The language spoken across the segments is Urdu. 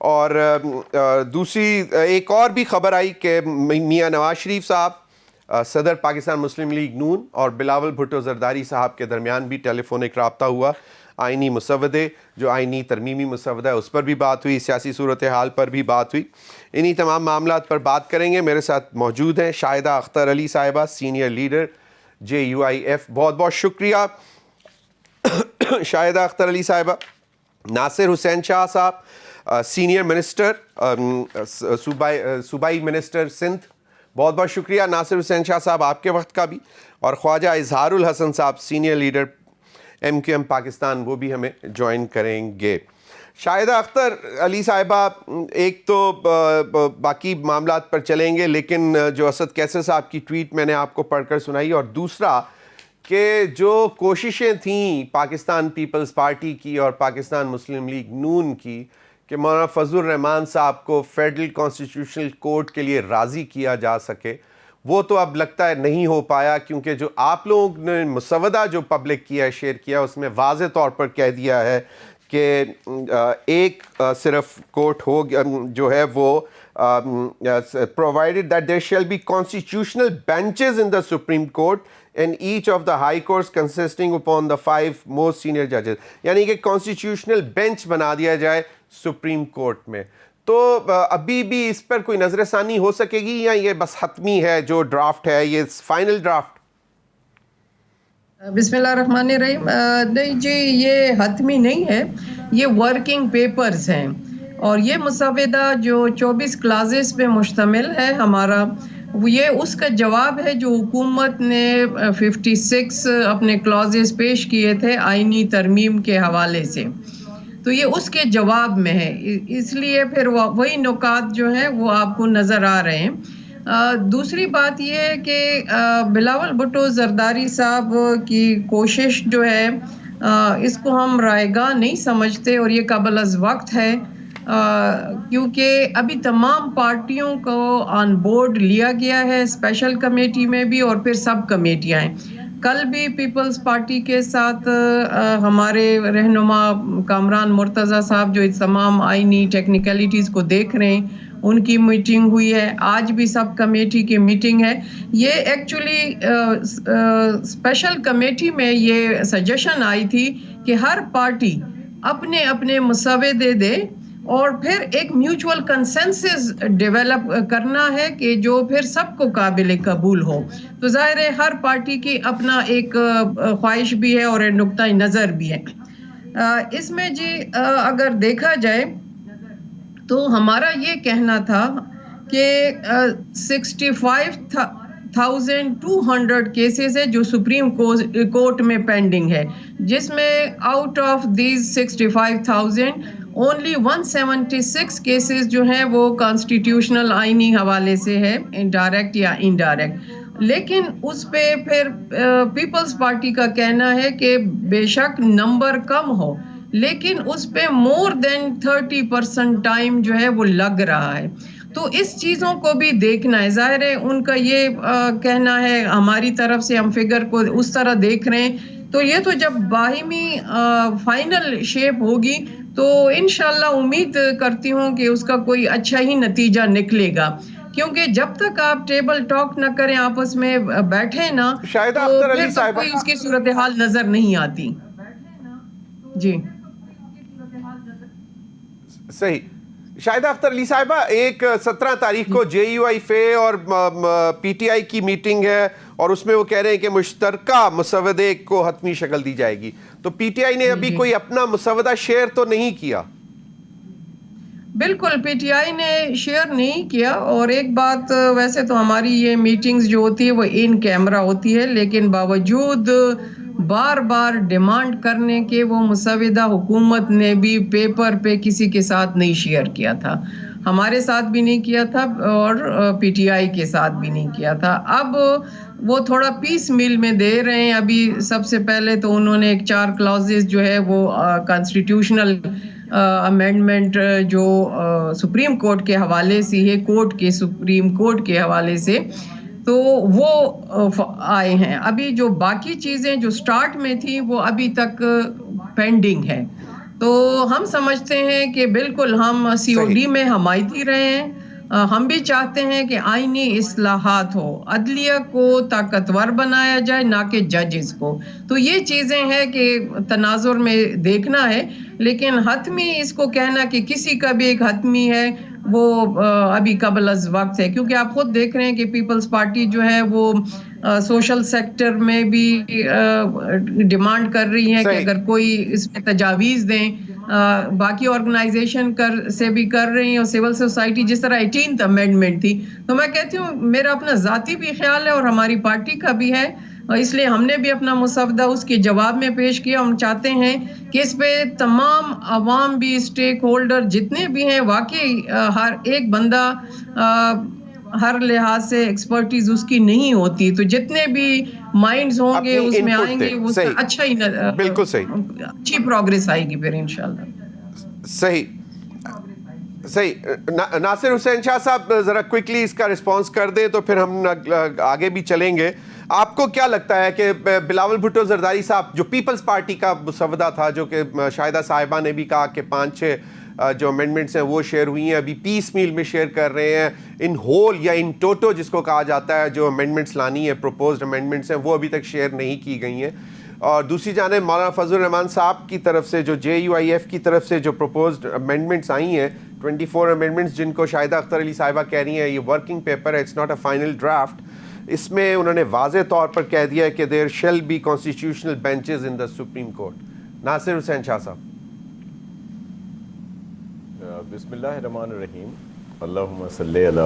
اور دوسری ایک اور بھی خبر آئی کہ میاں نواز شریف صاحب صدر پاکستان مسلم لیگ نون اور بلاول بھٹو زرداری صاحب کے درمیان بھی ٹیلی فونک رابطہ ہوا. آئینی مسودے جو آئینی ترمیمی مسودہ ہے اس پر بھی بات ہوئی, سیاسی صورتحال پر بھی بات ہوئی. انہی تمام معاملات پر بات کریں گے. میرے ساتھ موجود ہیں شاہدہ اختر علی صاحبہ, سینئر لیڈر JUIF. بہت بہت شکریہ شاہدہ اختر علی صاحبہ. ناصر حسین شاہ صاحب, سینئر منسٹر, صوبائی منسٹر سندھ. بہت بہت شکریہ ناصر حسین شاہ صاحب آپ کے وقت کا بھی. اور خواجہ اظہار الحسن صاحب, سینئر لیڈر MQM پاکستان, وہ بھی ہمیں جوائن کریں گے. شاہدہ اختر علی صاحبہ, ایک تو باقی معاملات پر چلیں گے, لیکن جو اسد کیسر صاحب کی ٹویٹ میں نے آپ کو پڑھ کر سنائی, اور دوسرا کہ جو کوششیں تھیں پاکستان پیپلز پارٹی کی اور پاکستان مسلم لیگ نون کی کہ مولانا فضل الرحمان صاحب کو فیڈرل کانسٹیٹیوشنل کورٹ کے لیے راضی کیا جا سکے, وہ تو اب لگتا ہے نہیں ہو پایا, کیونکہ جو آپ لوگوں نے مسودہ جو پبلک کیا ہے, شیئر کیا, اس میں واضح طور پر کہہ دیا ہے کہ ایک صرف کورٹ ہو جو ہے وہ provided that there shall be constitutional benches in the Supreme Court and each of the high courts consisting upon the 5 most senior judges. یعنی کہ constitutional bench بنا دیا جائے سپریم کورٹ میں. تو ابھی بھی اس پر کوئی نظر ثانی ہو سکے گی, یا یہ بس حتمی ہے جو ڈرافٹ ہے, یہ فائنل ڈرافٹ؟ بسم اللہ الرحمن الرحیم. نہیں جی, یہ حتمی نہیں ہے, یہ ورکنگ پیپرز ہیں, اور یہ مسودہ جو 24 کلازز پہ مشتمل ہے ہمارا, یہ اس کا جواب ہے جو حکومت نے 56 اپنے کلازز پیش کیے تھے آئینی ترمیم کے حوالے سے. تو یہ اس کے جواب میں ہے, اس لیے پھر وہی نکات جو ہیں وہ آپ کو نظر آ رہے ہیں. دوسری بات یہ ہے کہ بلاول بھٹو زرداری صاحب کی کوشش جو ہے اس کو ہم رائے گاہ نہیں سمجھتے, اور یہ قبل از وقت ہے, کیونکہ ابھی تمام پارٹیوں کو آن بورڈ لیا گیا ہے, اسپیشل کمیٹی میں بھی اور پھر سب کمیٹیاں ہیں. کل بھی پیپلز پارٹی کے ساتھ ہمارے رہنما کامران مرتضیٰ صاحب جو تمام آئینی ٹیکنیکلٹیز کو دیکھ رہے ہیں, ان کی میٹنگ ہوئی ہے. آج بھی سب کمیٹی کی میٹنگ ہے. یہ ایکچولی اسپیشل کمیٹی میں یہ سجیشن آئی تھی کہ ہر پارٹی اپنے اپنے مسودے دے, اور پھر ایک میوچول کنسنسس ڈیولپ کرنا ہے کہ جو پھر سب کو قابل قبول ہو. تو ظاہر ہے ہر پارٹی کی اپنا ایک خواہش بھی ہے اور نقطۂ نظر بھی ہے. اس میں جی اگر دیکھا جائے تو ہمارا یہ کہنا تھا کہ 65,200 کیسز ہے جو سپریم کورٹ میں پینڈنگ ہے, جس میں out of these 65,000 only 176 cases جو ہیں وہ کانسٹیٹیوشنل آئینی حوالے سے ہے, ڈائریکٹ یا انڈائریکٹ. لیکن اس پہ پھر پیپلز پارٹی کا کہنا ہے کہ بے شک نمبر کم ہو, لیکن اس پہ مور دین 30% ٹائم جو ہے وہ لگ رہا ہے. تو اس چیزوں کو بھی دیکھنا ہے. ظاہر ہے ان کا یہ کہنا ہے, ہماری طرف سے ہم فگر کو اس طرح دیکھ رہے ہیں. تو یہ تو جب باہمی فائنل شیپ ہوگی تو انشاءاللہ امید کرتی ہوں کہ اس کا کوئی اچھا ہی نتیجہ نکلے گا, کیونکہ جب تک آپ ٹیبل ٹاک نہ کریں, آپس میں بیٹھیں نا, تو پھر تو کوئی اس کی صورتحال نظر نہیں آتی. جی صحیح. شاہدہ اختر علی صاحبہ, ایک 17 تاریخ کو JUIF اور PTI کی میٹنگ ہے, اور اس میں وہ کہہ رہے ہیں کہ مشترکہ مسودے کو حتمی شکل دی جائے گی. تو PTI نے ابھی کوئی اپنا مسودہ شیئر تو نہیں کیا؟ بالکل PTI نے شیئر نہیں کیا. اور ایک بات, ویسے تو ہماری یہ میٹنگز جو ہوتی ہے وہ ان کیمرہ ہوتی ہے, لیکن باوجود بار بار ڈیمانڈ کرنے کے وہ مسودہ حکومت نے بھی پیپر پہ کسی کے ساتھ نہیں شیئر کیا تھا, ہمارے ساتھ بھی نہیں کیا تھا اور PTI کے ساتھ بھی نہیں کیا تھا. اب وہ تھوڑا پیس میل میں دے رہے ہیں. ابھی سب سے پہلے تو انہوں نے ایک 4 کلازز جو ہے وہ کانسٹیٹیوشنل امینڈمنٹ جو سپریم کورٹ کے حوالے سے ہے, کورٹ کے سپریم کورٹ کے حوالے سے, تو وہ آئے ہیں. ابھی جو باقی چیزیں جو سٹارٹ میں تھیں وہ ابھی تک پینڈنگ ہے. تو ہم سمجھتے ہیں کہ بالکل ہم سی او ڈی میں حمایتی رہے ہیں. ہم بھی چاہتے ہیں کہ آئینی اصلاحات ہو, عدلیہ کو طاقتور بنایا جائے نہ کہ ججز کو. تو یہ چیزیں ہیں کہ تناظر میں دیکھنا ہے, لیکن حتمی اس کو کہنا کہ کسی کا بھی ایک حتمی ہے وہ ابھی قبل از وقت ہے, کیونکہ آپ خود دیکھ رہے ہیں کہ پیپلز پارٹی جو ہے وہ سوشل سیکٹر میں بھی ڈیمانڈ کر رہی ہے کہ اگر کوئی اس میں تجاویز دیں, باقی آرگنائزیشن سے بھی کر رہی ہیں, اور سول سوسائٹی جس طرح 18th امینڈمنٹ تھی. تو میں کہتی ہوں میرا اپنا ذاتی بھی خیال ہے اور ہماری پارٹی کا بھی ہے, اس لیے ہم نے بھی اپنا مسودہ اس کے جواب میں پیش کیا. ہم چاہتے ہیں کہ اس پہ تمام عوام بھی, اسٹیک ہولڈر جتنے بھی ہیں, واقعی ہر ایک بندہ ہر لحاظ سے ایکسپرٹیز اس کی نہیں ہوتی, تو جتنے بھی مائنڈز ہوں گے اس میں آئیں گے, وہ اچھا ہی بالکل صحیح, اچھی پروگریس آئے گی پھر انشاءاللہ. صحیح. ناصر حسین شاہ صاحب ذرا کوئکلی اس کا رسپانس کر دیں تو پھر ہم آگے بھی چلیں گے. آپ کو کیا لگتا ہے کہ بلاول بھٹو زرداری صاحب جو پیپلز پارٹی کا مسودہ تھا, جو کہ شاہدہ صاحبہ نے بھی کہا کہ 5-6 جو امینڈمنٹس ہیں وہ شیئر ہوئی ہیں, ابھی پیس میل میں شیئر کر رہے ہیں, ان ہول یا ان ٹوٹو جس کو کہا جاتا ہے جو امینڈمنٹس لانی ہے, پروپوزڈ امینڈمنٹس ہیں, وہ ابھی تک شیئر نہیں کی گئی ہیں. اور دوسری جانب مولانا فضل الرحمان صاحب کی طرف سے جو JUIF کی طرف سے جو پروپوزڈ امینڈمنٹس آئی ہیں 24 امینڈمنٹس, جن کو شاہدہ اختر علی صاحبہ کہہ رہی ہیں یہ ورکنگ پیپر ہے, it's not a final draft, اس میں انہوں نے واضح طور پر کہہ دیا ہے کہ there shall be constitutional benches in the Supreme Court. Nasir Hussain Shah صاحب. بسم اللہ الرحمن الرحیم. اللہم صلی علی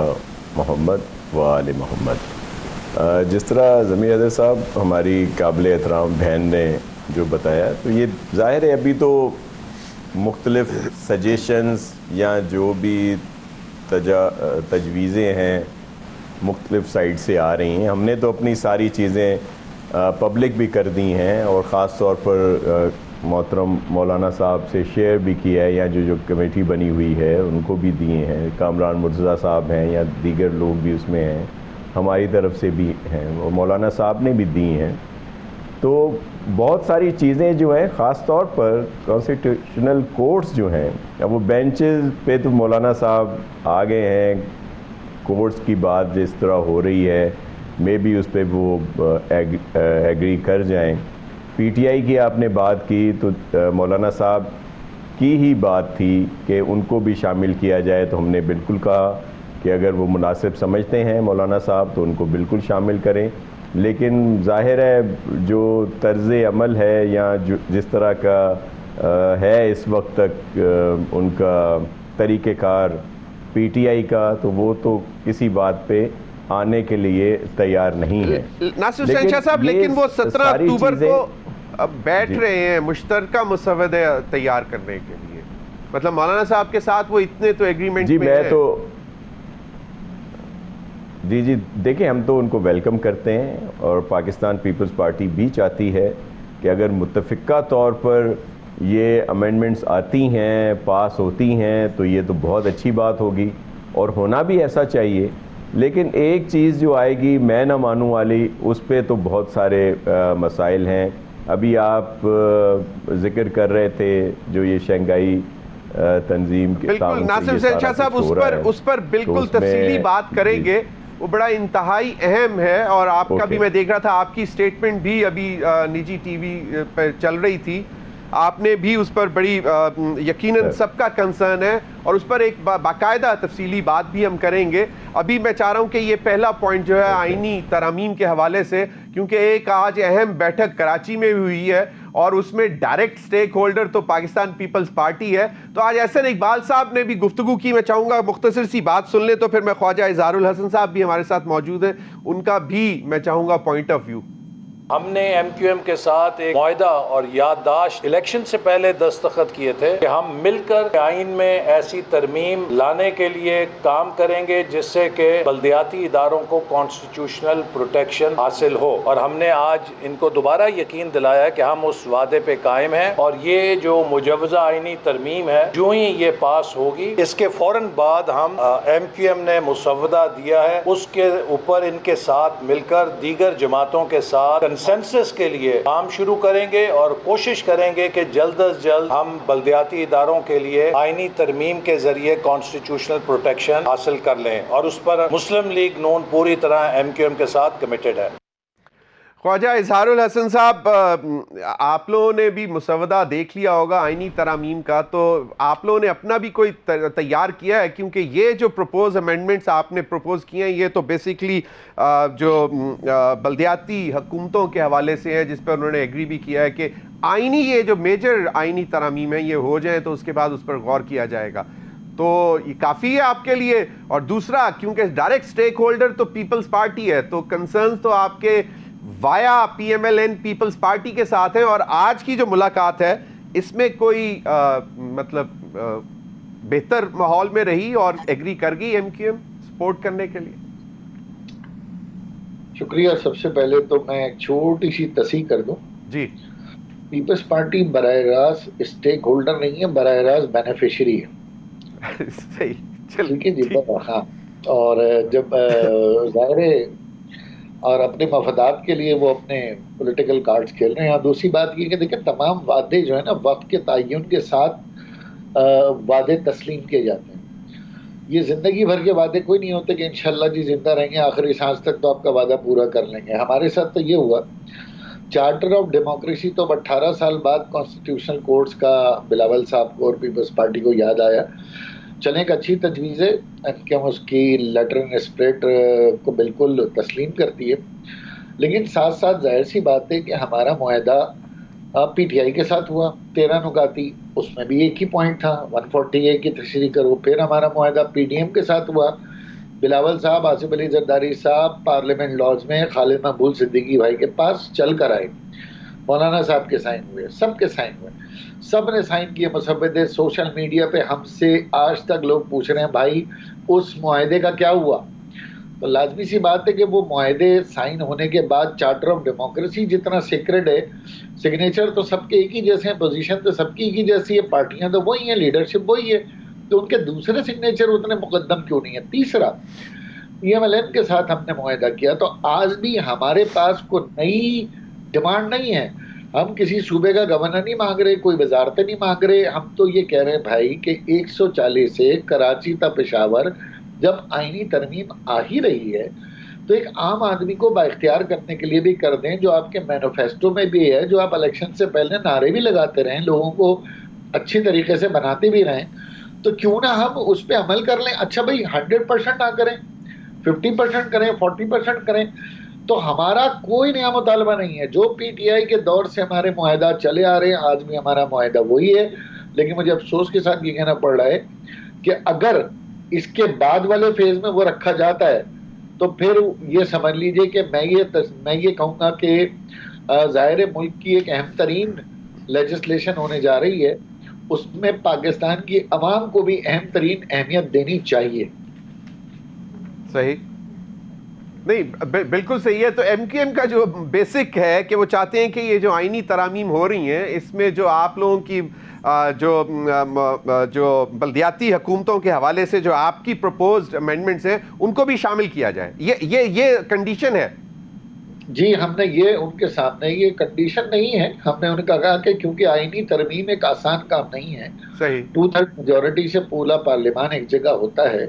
محمد و آل محمد. جس طرح ضمیر حضرت صاحب ہماری قابل احترام بہن نے جو بتایا, تو یہ ظاہر ہے ابھی تو مختلف سجیشنز یا جو بھی تجویزیں ہیں مختلف سائٹ سے آ رہی ہیں. ہم نے تو اپنی ساری چیزیں پبلک بھی کر دی ہیں, اور خاص طور پر محترم مولانا صاحب سے شیئر بھی کیا ہے, یا جو کمیٹی بنی ہوئی ہے ان کو بھی دیے ہیں. کامران مرتضیٰ صاحب ہیں یا دیگر لوگ بھی اس میں ہیں, ہماری طرف سے بھی ہیں, اور مولانا صاحب نے بھی دی ہیں. تو بہت ساری چیزیں جو ہیں, خاص طور پر کانسٹیٹیوشنل کورٹس جو ہیں, اب وہ بینچز پہ تو مولانا صاحب آگے ہیں. کورٹس کی بات جس طرح ہو رہی ہے میں بھی اس پہ وہ ایگری کر جائیں. PTI کی آپ نے بات کی تو مولانا صاحب کی ہی بات تھی کہ ان کو بھی شامل کیا جائے, تو ہم نے بالکل کہا کہ اگر وہ مناسب سمجھتے ہیں مولانا صاحب تو ان کو بالکل شامل کریں. لیکن ظاہر ہے جو طرز عمل ہے یا جس طرح کا ہے اس وقت تک ان کا طریقہ کار PTI کا, تو وہ تو کسی بات پہ آنے کے لیے تیار نہیں ہے. ناصر حسین شاہ صاحب, لیکن وہ 17 اکتوبر کو اب بیٹھ رہے ہیں مشترکہ مسودہ تیار کرنے کے لیے, مطلب مولانا صاحب کے ساتھ وہ اتنے تو ایگریمنٹ میں ہیں. جی دیکھیں, ہم تو ان کو ویلکم کرتے ہیں, اور پاکستان پیپلز پارٹی بھی چاہتی ہے کہ اگر متفقہ طور پر یہ امینڈمنٹس آتی ہیں, پاس ہوتی ہیں, تو یہ تو بہت اچھی بات ہوگی, اور ہونا بھی ایسا چاہیے. لیکن ایک چیز جو آئے گی میں نہ مانوں والی, اس پہ تو بہت سارے مسائل ہیں. ابھی آپ ذکر کر رہے تھے جو یہ شنگھائی تنظیم کے بالکل. ناصر حسین شاہ صاحب اس پر بالکل تفصیلی بات کریں گے, وہ بڑا انتہائی اہم ہے. اور آپ کا بھی میں دیکھ رہا تھا, آپ کی سٹیٹمنٹ بھی ابھی نجی ٹی وی پر چل رہی تھی, آپ نے بھی اس پر بڑی یقیناً سب کا کنسرن ہے, اور اس پر ایک باقاعدہ تفصیلی بات بھی ہم کریں گے. ابھی میں چاہ رہا ہوں کہ یہ پہلا پوائنٹ جو ہے آئینی ترامیم کے حوالے سے, کیونکہ ایک آج اہم بیٹھک کراچی میں ہوئی ہے, اور اس میں ڈائریکٹ سٹیک ہولڈر تو پاکستان پیپلز پارٹی ہے. تو آج احسن اقبال صاحب نے بھی گفتگو کی, میں چاہوں گا مختصر سی بات سن لیں, تو پھر میں خواجہ اظہار الحسن صاحب بھی ہمارے ساتھ موجود ہیں, ان کا بھی میں چاہوں گا پوائنٹ آف ویو. ہم نے MQM کے ساتھ ایک معاہدہ اور یادداشت الیکشن سے پہلے دستخط کیے تھے کہ ہم مل کر آئین میں ایسی ترمیم لانے کے لیے کام کریں گے جس سے کہ بلدیاتی اداروں کو کانسٹیٹیوشنل پروٹیکشن حاصل ہو. اور ہم نے آج ان کو دوبارہ یقین دلایا کہ ہم اس وعدے پہ قائم ہیں, اور یہ جو مجوزہ آئینی ترمیم ہے جو ہی یہ پاس ہوگی, اس کے فوراً بعد ہم MQM نے مسودہ دیا ہے, اس کے اوپر ان کے ساتھ مل کر دیگر جماعتوں کے ساتھ کنسنسس کے لیے کام شروع کریں گے اور کوشش کریں گے کہ جلد از جلد ہم بلدیاتی اداروں کے لیے آئینی ترمیم کے ذریعے کانسٹیٹیوشنل پروٹیکشن حاصل کر لیں، اور اس پر مسلم لیگ نون پوری طرح MQM کے ساتھ کمیٹڈ ہے۔ خواجہ اظہار الحسن صاحب، آپ لوگوں نے بھی مسودہ دیکھ لیا ہوگا آئینی ترامیم کا، تو آپ لوگوں نے اپنا بھی کوئی تیار کیا ہے؟ کیونکہ یہ جو پروپوز امینڈمنٹس آپ نے پروپوز کیے ہیں یہ تو بیسیکلی جو بلدیاتی حکومتوں کے حوالے سے ہے، جس پر انہوں نے ایگری بھی کیا ہے کہ آئینی یہ جو میجر آئینی ترامیم ہیں یہ ہو جائیں تو اس کے بعد اس پر غور کیا جائے گا، تو یہ کافی ہے آپ کے لیے؟ اور دوسرا، کیونکہ ڈائریکٹ سٹیک ہولڈر تو پیپلز پارٹی ہے، تو کنسرنز تو آپ کے وایا PMLN پیپلز پارٹی کے ساتھ ہیں، اور آج کی جو ملاقات ہے اس میں کوئی مطلب بہتر ماحول میں رہی اور ایگری کر گئی MQM سپورٹ کرنے کے لیے؟ شکریہ۔ سب سے پہلے تو میں ایک چھوٹی سی تصحیح کر دوں، جی، پیپلز پارٹی براہ راست اسٹیک ہولڈر نہیں ہے، براہ راست بینیفیشری ہے۔ صحیح، چلو ٹھیک ہے جی، ہاں۔ اور جب ظاہر اور اپنے مفادات کے لیے وہ اپنے پولیٹیکل کارڈز کھیل رہے ہیں۔ اور دوسری بات یہ کہ دیکھیں تمام وعدے جو ہیں نا وقت کے تعین کے ساتھ وعدے تسلیم کیے جاتے ہیں۔ یہ زندگی بھر کے وعدے کوئی نہیں ہوتے کہ انشاءاللہ جی زندہ رہیں گے آخری سانس تک تو آپ کا وعدہ پورا کر لیں گے۔ ہمارے ساتھ تو یہ ہوا، چارٹر آف ڈیموکریسی تو 18 سال بعد کانسٹیٹیوشنل کورٹس کا بلاول صاحب کو اور پیپلز پارٹی کو یاد آیا۔ چلیں ایک اچھی تجویز ہے کہ ہم اس کی لیٹر اینڈ اسپرٹ کو بالکل تسلیم کرتی ہے، لیکن ساتھ ساتھ ظاہر سی بات ہے کہ ہمارا معاہدہ PTI کے ساتھ ہوا 13 نکاتی، اس میں بھی ایک ہی پوائنٹ تھا 140A کی تشریح کرو۔ پھر ہمارا معاہدہ PDM کے ساتھ ہوا، بلاول صاحب، آصف علی زرداری صاحب پارلیمنٹ لاز میں خالد مقبول صدیقی بھائی کے پاس چل کر آئے، مولانا صاحب کے سائن ہوئے، سب کے سائن ہوئے، سب نے سائن کیے مسودے۔ سوشل میڈیا پہ ہم سے آج تک لوگ پوچھ رہے ہیں بھائی اس معاہدے کا کیا ہوا؟ تو لازمی سی بات ہے کہ وہ معاہدے سائن ہونے کے بعد چارٹر آف ڈیموکریسی جتنا سیکرڈ ہے، سگنیچر تو سب کے ایک ہی جیسے ہیں، پوزیشن تو سب کی ایک ہی جیسی ہے، پارٹیاں تو وہی ہیں، لیڈرشپ وہی ہے، تو ان کے دوسرے سگنیچر اتنے مقدم کیوں نہیں ہے؟ تیسرا، PMLN کے ساتھ ہم نے معاہدہ کیا تو آج بھی ہمارے پاس کوئی نئی ڈیمانڈ نہیں ہے، ہم کسی صوبے کا گورنر نہیں مانگ رہے، کوئی وزارتیں نہیں مانگ رہے، ہم تو یہ کہہ رہے ہیں بھائی کہ 140 سے کراچی تا پشاور جب آئینی ترمیم آ ہی رہی ہے تو ایک عام آدمی کو بااختیار کرنے کے لیے بھی کر دیں، جو آپ کے مینیفیسٹو میں بھی ہے، جو آپ الیکشن سے پہلے نعرے بھی لگاتے رہیں، لوگوں کو اچھی طریقے سے بناتے بھی رہیں، تو کیوں نہ ہم اس پہ عمل کر لیں؟ اچھا بھائی 100% نہ کریں، 50% کریں، 40% کریں، تو ہمارا کوئی نیا مطالبہ نہیں ہے۔ جو PTI کے دور سے ہمارے معاہدہ چلے آ رہے ہیں آج بھی ہمارا معاہدہ وہی ہے، لیکن مجھے افسوس کے ساتھ یہ کہنا پڑ رہا ہے کہ اگر اس کے بعد والے فیز میں وہ رکھا جاتا ہے تو پھر یہ سمجھ لیجئے کہ میں یہ کہوں گا کہ ظاہر ملک کی ایک اہم ترین لیجسلیشن ہونے جا رہی ہے، اس میں پاکستان کی عوام کو بھی اہم ترین اہمیت دینی چاہیے۔ صحیح، نہیں بالکل صحیح ہے۔ تو MQM کا جو بیسک ہے کہ وہ چاہتے ہیں کہ یہ جو آئینی ترامیم ہو رہی ہیں اس میں جو آپ لوگوں کی جو بلدیاتی حکومتوں کے حوالے سے جو آپ کی پروپوزڈ امینڈمنٹس ہیں ان کو بھی شامل کیا جائے، یہ کنڈیشن ہے؟ جی، ہم نے یہ ان کے سامنے یہ کنڈیشن نہیں ہے، ہم نے ان کا کہا کہ کیونکہ آئینی ترمیم ایک آسان کام نہیں ہے، صحیح، 2/3 میجورٹی سے پورا پارلیمان ایک جگہ ہوتا ہے،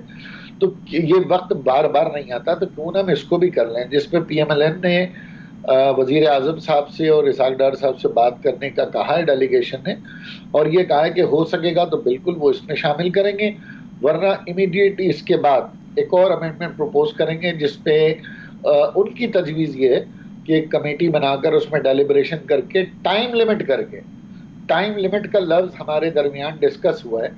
تو یہ وقت بار بار نہیں آتا، تو کیوں نہ ہم اس کو بھی کر لیں، جس پہ PMLN نے وزیر اعظم صاحب سے اور اسحاق ڈار صاحب سے بات کرنے کا کہا ہے ڈیلیگیشن نے، اور یہ کہا ہے کہ ہو سکے گا تو بالکل وہ اس میں شامل کریں گے، ورنہ امیڈیٹلی اس کے بعد ایک اور امینڈمنٹ پروپوز کریں گے جس پہ ان کی تجویز یہ ہے کہ ایک کمیٹی بنا کر اس میں ڈیلیبریشن کر کے ٹائم لمٹ کا لفظ ہمارے درمیان ڈسکس ہوا ہے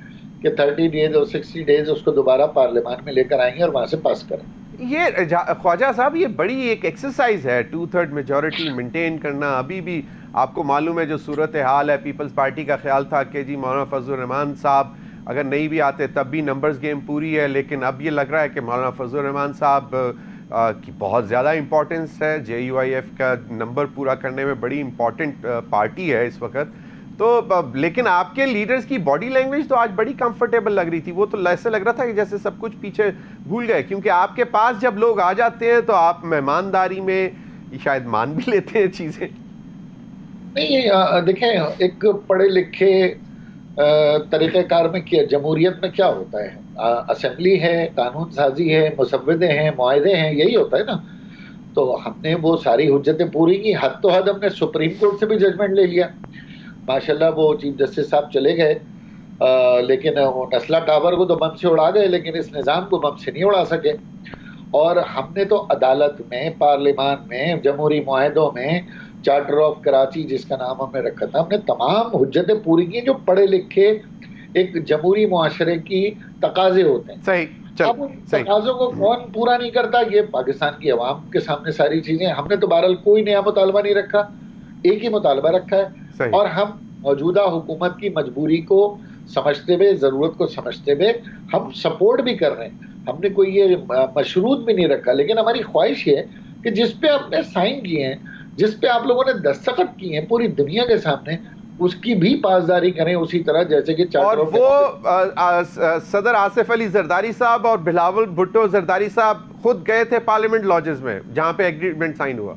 کہ 30 ڈیز اور 60 ڈیز اس کو دوبارہ پارلیمان میں لے کر آئیں گے اور وہاں سے پاس کریں۔ یہ خواجہ صاحب یہ بڑی ایک ایکسرسائز ہے 2/3 میجورٹی مینٹین کرنا۔ ابھی بھی آپ کو معلوم ہے جو صورتحال ہے، پیپلز پارٹی کا خیال تھا کہ جی مولانا فضل الرحمان صاحب اگر نہیں بھی آتے تب بھی نمبرز گیم پوری ہے، لیکن اب یہ لگ رہا ہے کہ مولانا فضل الرحمان صاحب کی بہت زیادہ امپورٹنس ہے، JUIF کا نمبر پورا کرنے میں بڑی امپورٹنٹ پارٹی ہے اس وقت تو، لیکن آپ کے لیڈرز کی باڈی لینگویج تو آج بڑی کمفرٹیبل لگ رہی تھی، وہ تو ایسے لگ رہا تھا کہ جیسے سب کچھ پیچھے بھول گئے، کیونکہ آپ کے پاس جب لوگ آ جاتے ہیں تو آپ مہمانداری میں یہ شاید مان بھی لیتے ہیں چیزیں. نہیں دیکھیں ایک پڑھے لکھے طریقہ کار میں کیا جمہوریت میں کیا ہوتا ہے, اسمبلی ہے, قانون سازی ہے, مسودے ہیں, معاہدے ہیں, یہی ہوتا ہے نا. تو ہم نے وہ ساری حجتیں پوری کی, حد تو حد ہم نے سپریم کورٹ سے بھی ججمنٹ لے لیا. ماشاءاللہ وہ چیف جسٹس صاحب چلے گئے, لیکن وہ نسلا ٹاور کو تو بم سے اڑا گئے, لیکن اس نظام کو بم سے نہیں اڑا سکے. اور ہم نے تو عدالت میں, پارلیمان میں, جمہوری معاہدوں میں, چارٹر آف کراچی جس کا نام ہم نے رکھا تھا, ہم نے تمام حجتیں پوری کی جو پڑھے لکھے ایک جمہوری معاشرے کی تقاضے ہوتے ہیں. صحیح. اب ان تقاضوں کو کون پورا نہیں کرتا, یہ پاکستان کی عوام کے سامنے ساری چیزیں. ہم نے تو بہرحال کوئی نیا مطالبہ نہیں رکھا, ایک ہی مطالبہ رکھا ہے, اور ہم موجودہ حکومت کی مجبوری کو سمجھتے ہوئے, ضرورت کو سمجھتے ہوئے ہم سپورٹ بھی کر رہے ہیں. ہم نے کوئی یہ مشروط بھی نہیں رکھا, لیکن ہماری خواہش یہ ہے کہ جس پہ آپ نے سائن کیے ہیں, جس پہ آپ لوگوں نے دستخط کیے ہیں پوری دنیا کے سامنے, اس کی بھی پاسداری کریں اسی طرح جیسے کہ اور وہ صدر آصف علی زرداری صاحب اور بلاول بھٹو زرداری صاحب خود گئے تھے پارلیمنٹ لاجز میں جہاں پہ ایگریمنٹ سائن ہوا.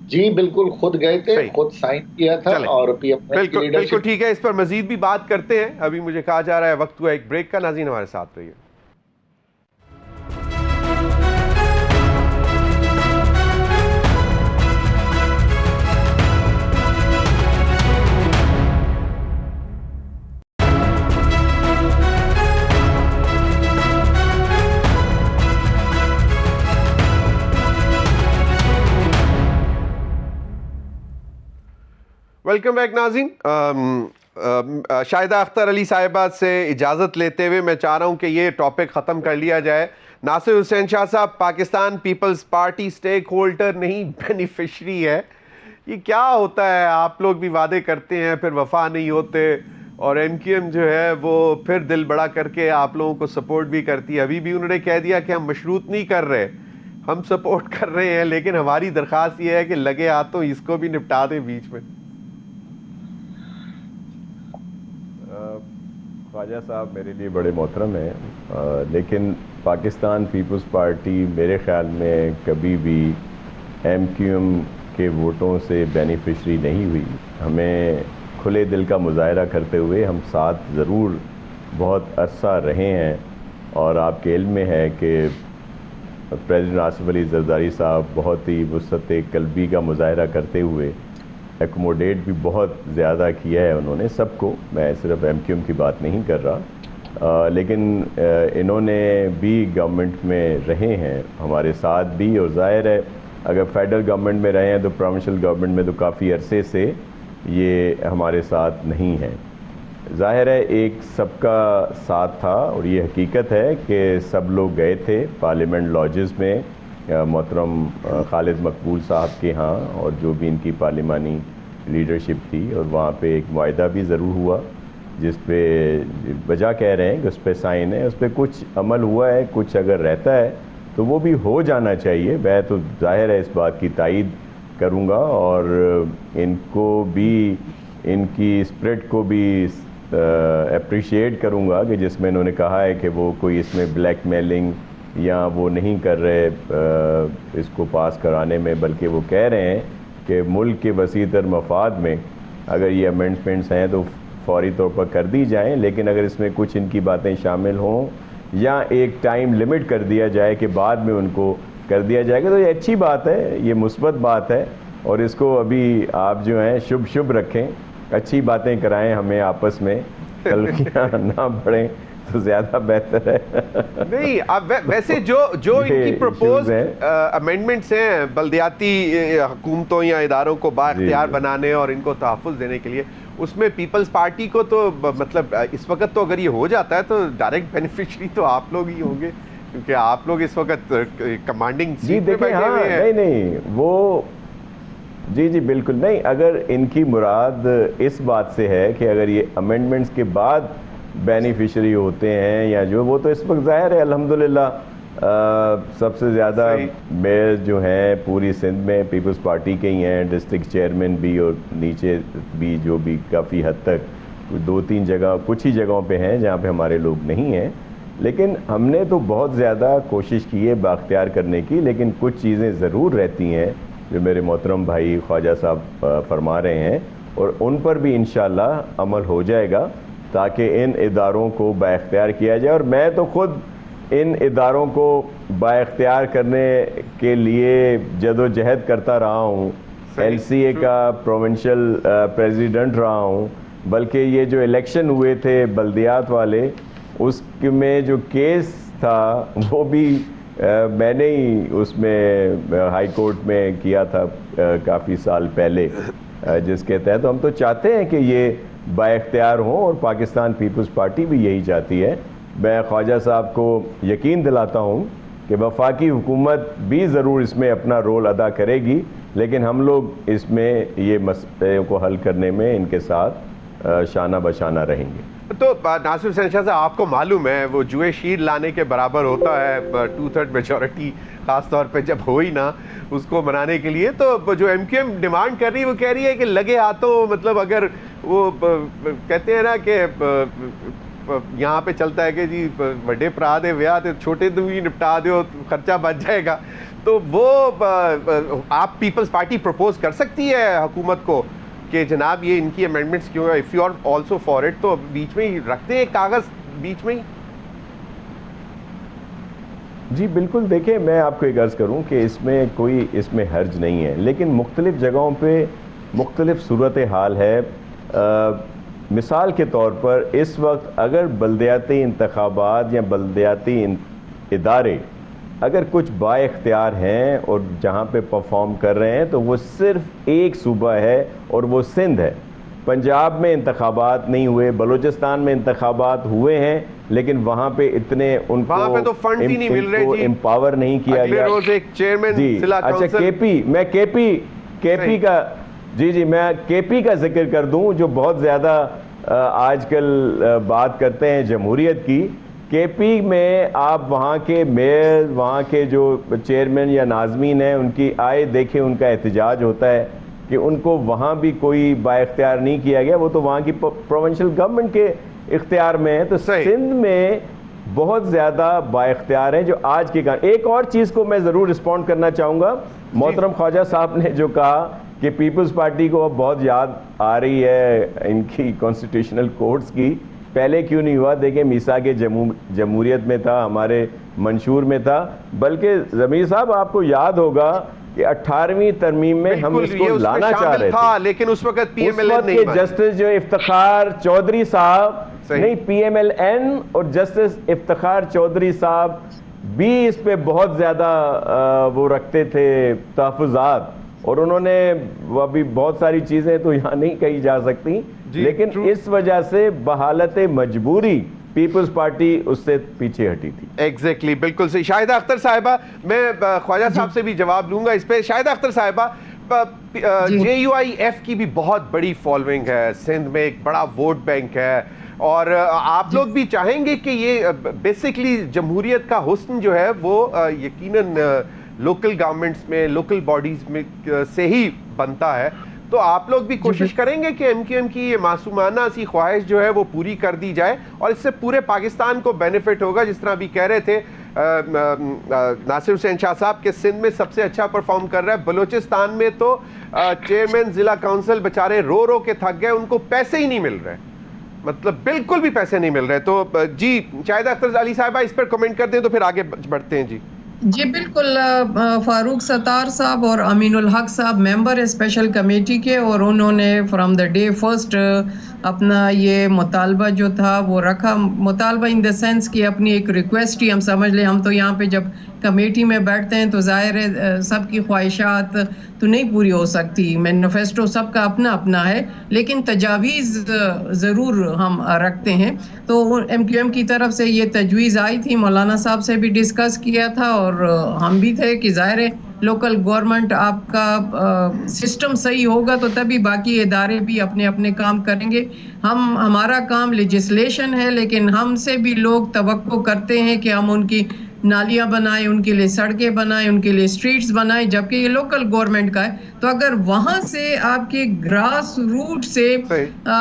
جی بالکل, خود گئے تھے, خود سائن کیا تھا. اور بالکل ٹھیک ہے, اس پر مزید بھی بات کرتے ہیں. ابھی مجھے کہا جا رہا ہے وقت ہوا ایک بریک کا. ناظرین ہمارے ساتھ رہیے. ویلکم بیک ناظرین. شاہدہ اختر علی صاحبہ سے اجازت لیتے ہوئے میں چاہ رہا ہوں کہ یہ ٹاپک ختم کر لیا جائے. ناصر حسین شاہ صاحب, پاکستان پیپلز پارٹی سٹیک ہولڈر نہیں بینیفیشری ہے. یہ کیا ہوتا ہے؟ آپ لوگ بھی وعدے کرتے ہیں پھر وفا نہیں ہوتے, اور ایم کیو ایم جو ہے وہ پھر دل بڑا کر کے آپ لوگوں کو سپورٹ بھی کرتی ہے. ابھی بھی انہوں نے کہہ دیا کہ ہم مشروط نہیں کر رہے, ہم سپورٹ کر رہے ہیں, لیکن ہماری درخواست یہ ہے کہ لگے ہاتھوں اس کو بھی نپٹا دیں بیچ میں. خواجہ صاحب میرے لیے بڑے محترم ہیں, لیکن پاکستان پیپلز پارٹی میرے خیال میں کبھی بھی ایم کیو ایم کے ووٹوں سے بینیفیشری نہیں ہوئی. ہمیں کھلے دل کا مظاہرہ کرتے ہوئے ہم ساتھ ضرور بہت عرصہ رہے ہیں, اور آپ کے علم میں ہے کہ پریزیڈنٹ آصف علی زرداری صاحب بہت ہی وسعت قلبی کا مظاہرہ کرتے ہوئے ایکوموڈیٹ بھی بہت زیادہ کیا ہے انہوں نے سب کو. میں صرف ایم کیو ایم کی بات نہیں کر رہا, لیکن انہوں نے بھی گورنمنٹ میں رہے ہیں ہمارے ساتھ بھی, اور ظاہر ہے اگر فیڈرل گورنمنٹ میں رہے ہیں تو پروونشل گورنمنٹ میں تو کافی عرصے سے یہ ہمارے ساتھ نہیں ہیں. ظاہر ہے ایک سب کا ساتھ تھا, اور یہ حقیقت ہے کہ سب لوگ گئے تھے پارلیمنٹ لاجز میں محترم خالد مقبول صاحب کے ہاں, اور جو بھی ان کی پارلیمانی لیڈرشپ تھی, اور وہاں پہ ایک معاہدہ بھی ضرور ہوا جس پہ وجہ کہہ رہے ہیں کہ اس پہ سائن ہے, اس پہ کچھ عمل ہوا ہے, کچھ اگر رہتا ہے تو وہ بھی ہو جانا چاہیے. میں تو ظاہر ہے اس بات کی تائید کروں گا, اور ان کو بھی ان کی اسپرٹ کو بھی اپریشیٹ کروں گا کہ جس میں انہوں نے کہا ہے کہ وہ کوئی اس میں بلیک میلنگ یا وہ نہیں کر رہے اس کو پاس کرانے میں, بلکہ وہ کہہ رہے ہیں کہ ملک کے وسیع تر مفاد میں اگر یہ امینڈمنٹس ہیں تو فوری طور پر کر دی جائیں, لیکن اگر اس میں کچھ ان کی باتیں شامل ہوں یا ایک ٹائم لمٹ کر دیا جائے کہ بعد میں ان کو کر دیا جائے گا تو یہ اچھی بات ہے, یہ مثبت بات ہے, اور اس کو ابھی آپ جو ہیں شبھ رکھیں, اچھی باتیں کرائیں ہمیں آپس میں, غلطیاں نہ بڑھیں تو زیادہ بہتر ہے. نہیں اب ویسے جو ان کی پروپوز امینڈمنٹس ہیں بلدیاتی حکومتوں یا اداروں کو بااختیار بنانے اور ان کو تحفظ دینے کے لیے, اس میں پیپلز پارٹی کو تو مطلب اس وقت تو اگر یہ ہو جاتا ہے تو ڈائریکٹ بینیفیشری تو آپ لوگ ہی ہوں گے, کیونکہ آپ لوگ اس وقت کمانڈنگ سیٹ پہ بیٹھے ہوئے ہیں. نہیں وہ جی بالکل نہیں, اگر ان کی مراد اس بات سے ہے کہ اگر یہ امینڈمنٹس کے بعد بینیفیشری ہوتے ہیں یا جو, وہ تو اس وقت ظاہر ہے الحمدللہ سب سے زیادہ میئر جو ہیں پوری سندھ میں پیپلز پارٹی کے ہی ہیں, ڈسٹرکٹ چیئرمین بھی اور نیچے بھی جو بھی کافی حد تک 2-3 جگہ کچھ ہی جگہوں پہ ہیں جہاں پہ ہمارے لوگ نہیں ہیں. لیکن ہم نے تو بہت زیادہ کوشش کی ہے بااختیار کرنے کی, لیکن کچھ چیزیں ضرور رہتی ہیں جو میرے محترم بھائی خواجہ صاحب فرما رہے ہیں، اور ان پر بھی انشاءاللہ عمل ہو جائے گا تاکہ ان اداروں کو بااختیار کیا جائے. اور میں تو خود ان اداروں کو بااختیار کرنے کے لیے جدوجہد کرتا رہا ہوں، ایل سی اے کا پروونشل پریزیڈنٹ رہا ہوں، بلکہ یہ جو الیکشن ہوئے تھے بلدیات والے، اس میں جو کیس تھا وہ بھی میں نے ہی اس میں ہائی کورٹ میں کیا تھا کافی سال پہلے، جس کے تحت ہم تو چاہتے ہیں کہ یہ بااختیار ہوں، اور پاکستان پیپلز پارٹی بھی یہی چاہتی ہے. میں خواجہ صاحب کو یقین دلاتا ہوں کہ وفاقی حکومت بھی ضرور اس میں اپنا رول ادا کرے گی، لیکن ہم لوگ اس میں یہ مسئلے کو حل کرنے میں ان کے ساتھ شانہ بشانہ رہیں گے. تو ناصر حسین شاہ صاحب، آپ کو معلوم ہے وہ جوئے شیر لانے کے برابر ہوتا ہے 2/3 میجورٹی، خاص طور پہ جب ہوئی نا اس کو منانے کے لیے. تو جو ایم کیو ایم ڈیمانڈ کر رہی ہے وہ کہہ رہی ہے کہ لگے ہاتھوں، مطلب اگر وہ کہتے ہیں نا کہ یہاں پہ چلتا ہے کہ جی بڑے پرا دے ویا تے چھوٹے تو ہی نپٹا دو، خرچہ بچ جائے گا. تو وہ آپ پیپلز پارٹی پروپوز کر سکتی ہے حکومت کو کہ جناب یہ ان کی امینڈمنٹس کیوں ہیں، if you are also for it, تو بیچ میں ہی رکھتے ہیں کاغذ بیچ میں ہی. جی بالکل، دیکھیں میں آپ کو ایک عرض کروں کہ اس میں حرج نہیں ہے، لیکن مختلف جگہوں پہ مختلف صورتحال ہے. مثال کے طور پر اس وقت اگر بلدیاتی انتخابات یا بلدیاتی ادارے اگر کچھ با اختیار ہیں اور جہاں پہ پرفارم کر رہے ہیں تو وہ صرف ایک صوبہ ہے اور وہ سندھ ہے. پنجاب میں انتخابات نہیں ہوئے، بلوچستان میں انتخابات ہوئے ہیں، لیکن وہاں پہ اتنے ان کو امپاور نہیں کیا گیا. جی اچھا، میں کے پی کا میں کے پی کا ذکر کر دوں، جو بہت زیادہ آج کل بات کرتے ہیں جمہوریت کی. کے پی میں آپ وہاں کے میئر، وہاں کے جو چیئرمین یا ناظمین ہیں، ان کی آئے دیکھیں ان کا احتجاج ہوتا ہے کہ ان کو وہاں بھی کوئی با اختیار نہیں کیا گیا، وہ تو وہاں کی پروونشل گورنمنٹ کے اختیار میں ہے. تو سندھ میں بہت زیادہ با اختیار ہیں جو آج کے کام. ایک اور چیز کو میں ضرور رسپونڈ کرنا چاہوں گا. محترم خواجہ صاحب نے جو کہا کہ پیپلز پارٹی کو اب بہت یاد آ رہی ہے ان کی کانسٹیٹیوشنل کورٹس کی. پہلے کیوں نہیں ہوا؟ دیکھیں میثاق جمہوریت میں تھا، ہمارے منشور میں تھا، بلکہ ضمیر صاحب آپ کو یاد ہوگا کہ 18ویں ترمیم میں ہم اس کو لانا چاہ رہے تھے، لیکن اس وقت پی ایم ایل این نہیں، جسٹس جو افتخار چودھری صاحب نہیں، پی ایم ایل این اور جسٹس افتخار چودھری صاحب بھی اس پہ بہت زیادہ وہ رکھتے تھے تحفظات، اور انہوں نے ابھی بہت ساری چیزیں تو یہاں نہیں کہی جا سکتی، لیکن اس وجہ سے بحالت مجبوری پیپلز پارٹی اس سے پیچھے ہٹی تھی. ایگزیکٹلی، بالکل صحیح. شاہدہ اختر صاحبہ، میں خواجہ صاحب سے بھی جواب لوں گا اس پہ. شاہدہ اختر صاحبہ، جے یو آئی ایف کی بھی بہت بڑی فالوئنگ ہے سندھ میں، ایک بڑا ووٹ بینک ہے، اور آپ لوگ بھی چاہیں گے کہ یہ بیسکلی جمہوریت کا حسن جو ہے وہ یقیناً لوکل گورنمنٹس میں، لوکل باڈیز میں سے ہی بنتا ہے. تو آپ لوگ بھی کوشش کریں گے کہ ایم کیو ایم کی یہ معصومانہ سی خواہش جو ہے وہ پوری کر دی جائے، اور اس سے پورے پاکستان کو بینیفٹ ہوگا. جس طرح ابھی کہہ رہے تھے ناصر حسین شاہ صاحب کے سندھ میں سب سے اچھا پرفارم کر رہا ہے، بلوچستان میں تو چیئرمین ضلع کونسل بےچارے رو رو کے تھک گئے، ان کو پیسے ہی نہیں مل رہے، مطلب بالکل بھی پیسے نہیں مل رہے. تو جی شاہدہ اختر علی صاحبہ اس پر کمنٹ کر دیں تو پھر آگے بڑھتے ہیں. جی بالکل، فاروق ستار صاحب اور امین الحق صاحب ممبر اسپیشل کمیٹی کے، اور انہوں نے فرام دا ڈے فرسٹ اپنا یہ مطالبہ جو تھا وہ رکھا. مطالبہ ان دا سینس کہ اپنی ایک ریکویسٹ ہی ہم سمجھ لیں. ہم تو یہاں پہ جب کمیٹی میں بیٹھتے ہیں تو ظاہر ہے سب کی خواہشات تو نہیں پوری ہو سکتی، مینیفیسٹو سب کا اپنا اپنا ہے، لیکن تجاویز ضرور ہم رکھتے ہیں. تو ایم کیو ایم کی طرف سے یہ تجویز آئی تھی، مولانا صاحب سے بھی ڈسکس کیا تھا، اور ہم بھی تھے کہ ظاہر ہے لوکل گورنمنٹ آپ کا سسٹم صحیح ہوگا تو تبھی باقی ادارے بھی اپنے اپنے کام کریں گے. ہمارا کام لیجسلیشن ہے، لیکن ہم سے بھی لوگ توقع کرتے ہیں کہ ہم ان کی نالیاں بنائیں، ان کے لیے سڑکیں بنائیں، ان کے لیے اسٹریٹس بنائیں، جبکہ یہ لوکل گورنمنٹ کا ہے. تو اگر وہاں سے آپ کے گراس روٹ سے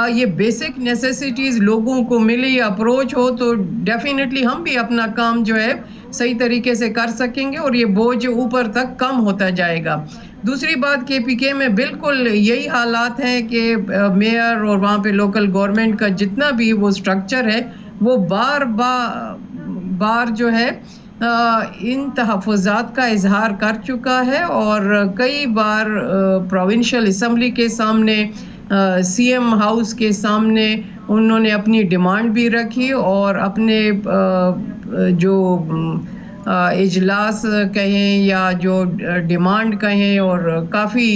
یہ بیسک نیسیسٹیز لوگوں کو ملی، اپروچ ہو، تو ڈیفینیٹلی ہم بھی اپنا کام جو ہے صحیح طریقے سے کر سکیں گے، اور یہ بوجھ اوپر تک کم ہوتا جائے گا. دوسری بات KPK میں بالکل یہی حالات ہیں کہ میئر اور وہاں پہ لوکل گورنمنٹ کا جتنا بھی وہ سٹرکچر ہے وہ بار جو ہے ان تحفظات کا اظہار کر چکا ہے، اور کئی بار پروونشل اسمبلی کے سامنے، CM ہاؤس کے سامنے انہوں نے اپنی ڈیمانڈ بھی رکھی، اور اپنے جو اجلاس کہیں یا جو ڈیمانڈ کہیں، اور کافی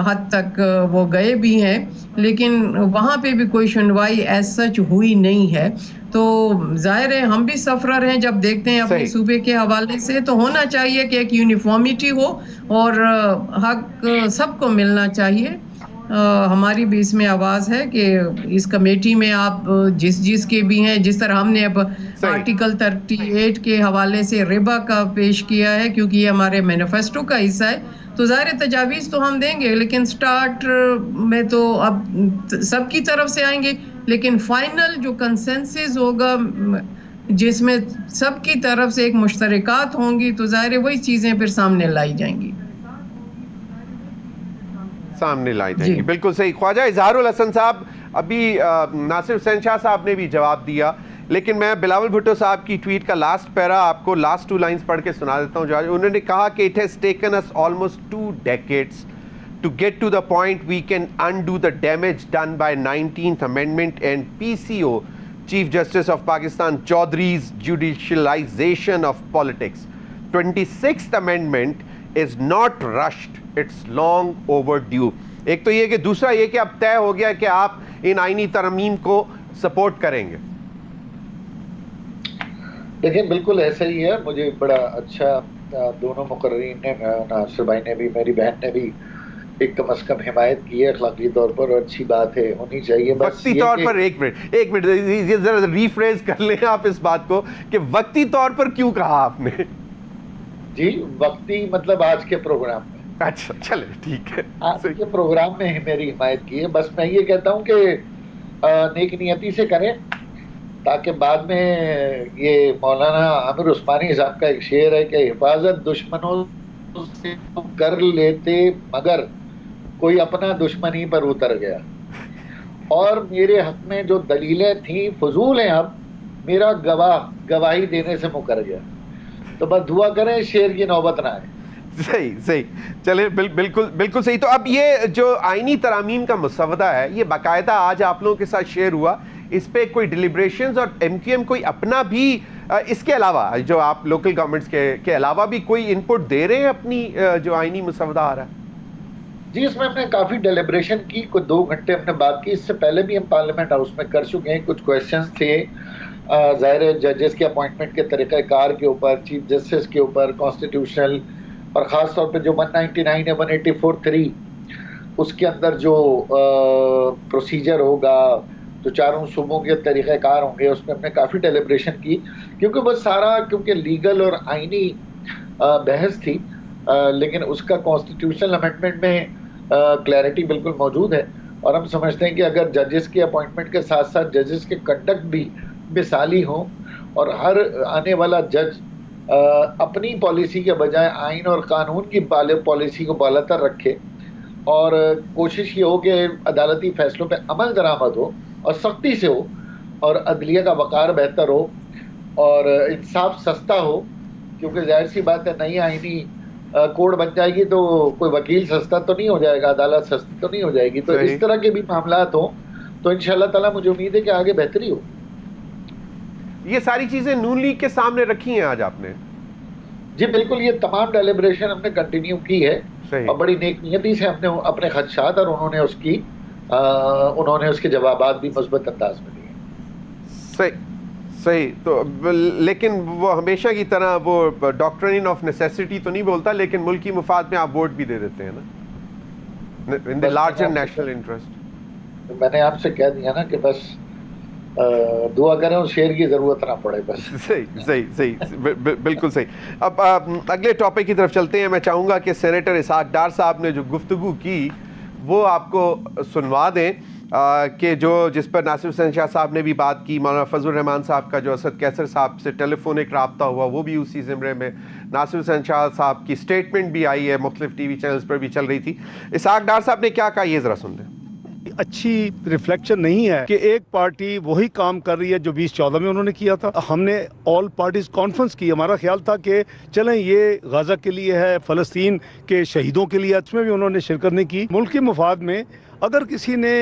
حد تک وہ گئے بھی ہیں، لیکن وہاں پہ بھی کوئی سنوائی ایز سچ ہوئی نہیں ہے۔ تو ظاہر ہے ہم بھی سفرر ہیں، جب دیکھتے ہیں اپنے صوبے کے حوالے سے تو ہونا چاہیے کہ ایک یونیفارمٹی ہو اور حق سب کو ملنا چاہیے۔ ہماری بھی اس میں آواز ہے کہ اس کمیٹی میں آپ جس کے بھی ہیں، جس طرح ہم نے اب آرٹیکل 38 کے حوالے سے ربا کا پیش کیا ہے، کیونکہ یہ ہمارے مینیفیسٹو کا حصہ ہے، تو ظاہر تجاویز تو ہم دیں گے، لیکن سٹارٹ میں تو اب سب کی طرف سے آئیں گے، لیکن فائنل جو کنسنسس ہوگا جس میں سب کی طرف سے ایک مشترکات ہوں گی، تو ظاہر وہی چیزیں پھر سامنے لائی جائیں گی۔ بالکل صحیح۔ خواجہ اظہار الحسن صاحب، ابھی ناصر حسین شاہ صاحب نے بھی جواب دیا، لیکن میں بلاول بھٹو صاحب کی ٹویٹ کا لاسٹ پیرا آپ کو لاسٹ 2 لائنز پڑھ کے سنا دیتا ہوں۔ انہوں نے کہا کہ it has taken us almost 2 decades to get to the point we can undo the damage done by 19th Amendment and PCO, Chief Justice of Pakistan Chaudhry's judicialization of politics. 26th Amendment is not rushed, it's long overdue. ایک تو یہ کہ دوسرا یہ کہ اب طے ہو گیا کہ آپ ان آئینی ترمیم کو سپورٹ کریں گے۔ دیکھیں بالکل ایسا ہی ہے، مجھے بڑا اچھا دونوں مقررین نے، ناصر بھائی نے بھی، میری بہن نے بھی ایک کم از کم حمایت کی ہے اخلاقی طور پر، اور اچھی بات ہے، ہونی چاہیے۔ وقتی طور پر ایک منٹ یہ ذرا ریفریز کر لیں آپ اس بات کو کہ وقتی طور پر کیوں کہا آپ نے؟ جی وقتی مطلب آج کے پروگرام میں۔ اچھا چلے ٹھیک ہے، آج کے پروگرام میں میری حمایت کی ہے۔ بس میں یہ کہتا ہوں کہ نیک نیتی سے کریں، تاکہ بعد میں یہ مولانا عامر عثمانی صاحب کا ایک شعر ہے کہ حفاظت دشمنوں سے کر لیتے مگر کوئی اپنا دشمنی پر اتر گیا، اور میرے حق میں جو دلیلیں تھیں فضول ہیں، اب میرا گواہی دینے سے مکر گیا۔ تو بس دعا کریں شعر کی نوبت نہ آئے۔ صحیح چلے، بالکل صحیح۔ تو اب یہ جو آئینی ترامیم کا مسودہ ہے، یہ باقاعدہ آج آپ لوگوں کے ساتھ شیئر ہوا، اس پہ کوئی ڈیلیبریشنز اور MQM کوئی اپنا بھی اس کے علاوہ جو آپ لوکل گورنمنٹس کے علاوہ بھی کوئی انپٹ دے رہے ہیں اپنی جو آئینی مسودہ آ رہا ہے؟ جی اس میں ہم نے کافی ڈیلیبریشن کی، کوئی 2 گھنٹے ہم نے بات کی۔ اس سے پہلے بھی ہم پارلیمنٹ ہاؤس میں کر چکے ہیں، کچھ کویشچنز تھے ظاہر ہے ججز کے اپوائنٹمنٹ کے طریقہ کار کے اوپر، چیف جسٹس کے اوپر، کانسٹیٹیوشنل، اور خاص طور پہ جو 199 ہے 184(3) اس کے اندر جو پروسیجر ہوگا، جو چاروں صوبوں کے طریقہ کار ہوں گے، اس میں ہم نے کافی ڈیلیبریشن کی، کیونکہ وہ سارا کیونکہ لیگل اور آئینی بحث تھی، لیکن اس کا کانسٹیٹیوشنل امینڈمنٹ میں کلیئرٹی بالکل موجود ہے، اور ہم سمجھتے ہیں کہ اگر ججز کے اپوائنٹمنٹ کے ساتھ ساتھ ججز کے کنڈکٹ بھی مثالی ہوں، اور ہر آنے والا جج اپنی پالیسی کے بجائے آئین اور قانون کی پالیسی کو بالاتر رکھے، اور کوشش یہ ہو کہ عدالتی فیصلوں پہ عمل درآمد ہو اور سختی سے ہو، اور عدلیہ کا وقار بہتر ہو، اور انصاف سستا ہو، کیونکہ ظاہر سی بات ہے نئی آئینی کوڈ بن جائے گی تو کوئی وکیل سستا تو نہیں ہو جائے گا، عدالت سستی تو نہیں ہو جائے گی، تو اس طرح کے بھی معاملات ہوں تو انشاءاللہ تعالیٰ مجھے امید ہے کہ آگے بہتری ہو۔ یہ ساری چیزیں نون لیگ کے سامنے رکھی ہیں آج آپ نے؟ جی بالکل، یہ تمام ڈیلیبریشن ہم نے کنٹینیو کی ہے، اور بڑی نیک نیتی سے ہم نے اپنے خدشات، اور انہوں نے اس کے جوابات بھی مثبت انداز میں دیے۔ صحیح۔ تو لیکن وہ ہمیشہ کی طرح وہ ڈاکٹرن آف نیسیسٹی تو نہیں بولتا، لیکن ملکی مفاد میں آپ ووٹ بھی دے دیتے ہیں نا، ان دی لارجر نیشنل انٹرسٹ۔ میں نے آپ سے کہہ دیا نا کہ بس دعا کریں اس شعر کی ضرورت نہ پڑے بس۔ صحیح بالکل صحیح۔ اب اگلے ٹاپک کی طرف چلتے ہیں۔ میں چاہوں گا کہ سینیٹر اسحاق ڈار صاحب نے جو گفتگو کی وہ آپ کو سنوا دیں، کہ جس پر ناصر حسین شاہ صاحب نے بھی بات کی، مولانا فضل الرحمان صاحب کا جو اسد کیسر صاحب سے ٹیلی فونک رابطہ ہوا وہ بھی اسی زمرے میں، ناصر حسین شاہ صاحب کی اسٹیٹمنٹ بھی آئی ہے, مختلف ٹی وی چینلز پر بھی چل رہی تھی. اسحاق ڈار صاحب نے کیا کہا یہ ذرا سن لیں. اچھی ریفلیکشن نہیں ہے کہ ایک پارٹی وہی کام کر رہی ہے جو 2014 میں انہوں نے کیا تھا. ہم نے آل پارٹیز کانفرنس کی, ہمارا خیال تھا کہ چلیں یہ غزہ کے لیے ہے, فلسطین کے شہیدوں کے لیے, اس میں بھی انہوں نے شرکت نہیں کی. ملک کے مفاد میں اگر کسی نے